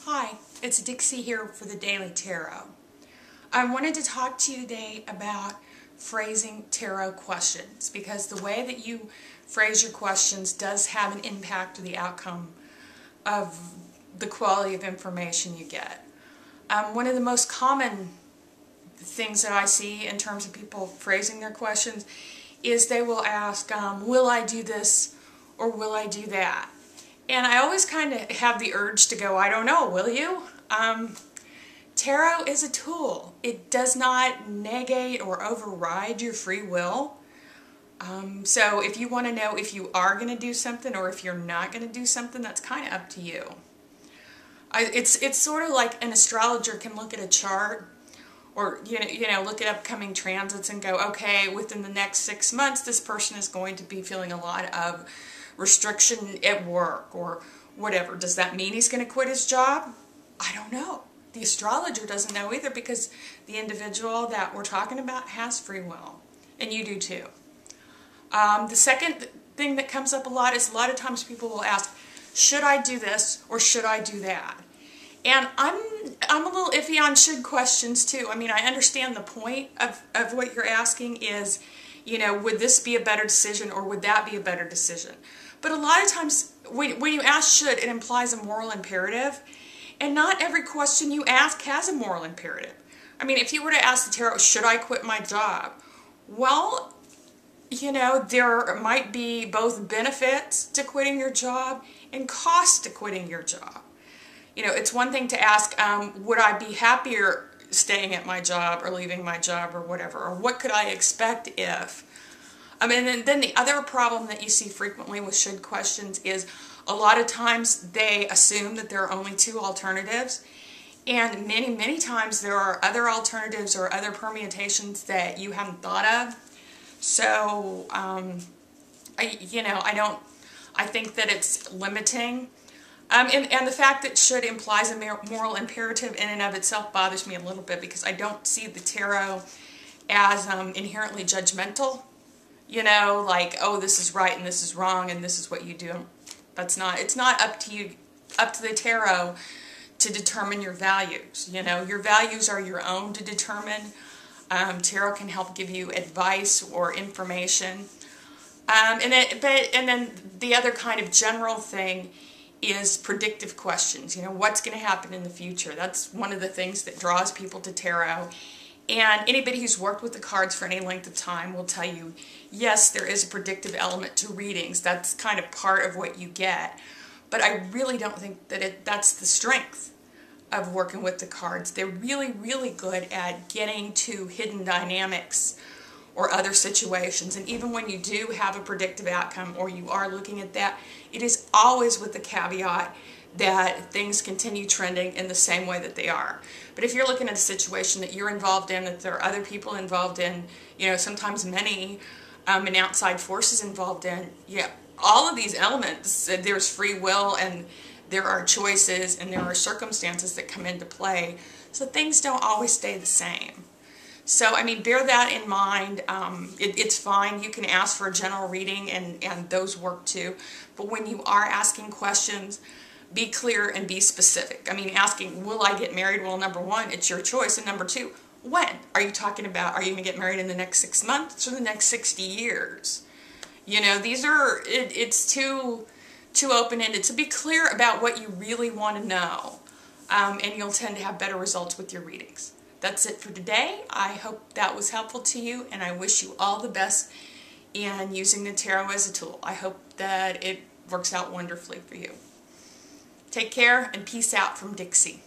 Hi, it's Dixie here for the Daily Tarot. I wanted to talk to you today about phrasing tarot questions because the way that you phrase your questions does have an impact on the outcome of the quality of information you get. One of the most common things that I see in terms of people phrasing their questions is they will ask, will I do this or will I do that? And I always kind of have the urge to go, I don't know, will you? Tarot is a tool. It does not negate or override your free will. So if you want to know if you are going to do something or if you're not going to do something, that's kind of up to you. It's sort of like an astrologer can look at a chart or you know look at upcoming transits and go, okay, within the next 6 months this person is going to be feeling a lot of restriction at work or whatever. Does that mean he's going to quit his job? I don't know. The astrologer doesn't know either because the individual that we're talking about has free will, and you do too. The second thing that comes up a lot is a lot of times people will ask, should I do this or should I do that? And I'm a little iffy on should questions too. I mean, I understand the point of what you're asking is, you know, would this be a better decision or would that be a better decision? But a lot of times when you ask should, it implies a moral imperative. And not every question you ask has a moral imperative. I mean, if you were to ask the tarot, should I quit my job? Well, you know, there might be both benefits to quitting your job and costs to quitting your job. You know, it's one thing to ask, would I be happier staying at my job or leaving my job or whatever, or what could I expect if? And then the other problem that you see frequently with should questions is a lot of times they assume that there are only two alternatives, and many times there are other alternatives or other permutations that you haven't thought of. So, I think that it's limiting. And the fact that should implies a moral imperative in and of itself bothers me a little bit because I don't see the tarot as inherently judgmental. You know, like, oh, this is right and this is wrong and this is what you do. It's not up to you, up to the tarot to determine your values. You know, your values are your own to determine. Tarot can help give you advice or information. And then the other kind of general thing is predictive questions. You know, what's going to happen in the future? That's one of the things that draws people to tarot. And anybody who's worked with the cards for any length of time will tell you, yes, there is a predictive element to readings. That's kind of part of what you get. But I really don't think that that's the strength of working with the cards. They're really, really good at getting to hidden dynamics or other situations. And even when you do have a predictive outcome or you are looking at that, it is always with the caveat that things continue trending in the same way that they are. But if you're looking at a situation that you're involved in, that there are other people involved in, you know, sometimes many, and outside forces involved in, yeah, all of these elements, there's free will and there are choices and there are circumstances that come into play. So things don't always stay the same. So, I mean, bear that in mind. It's fine. You can ask for a general reading and those work too. But when you are asking questions, be clear and be specific. I mean, asking, will I get married? Well, number one, it's your choice. And number two, when? Are you talking about, are you going to get married in the next 6 months or the next 60 years? You know, these are, it's too open-ended. So be clear about what you really want to know. And you'll tend to have better results with your readings. That's it for today. I hope that was helpful to you, and I wish you all the best in using the tarot as a tool. I hope that it works out wonderfully for you. Take care and peace out from Dixie.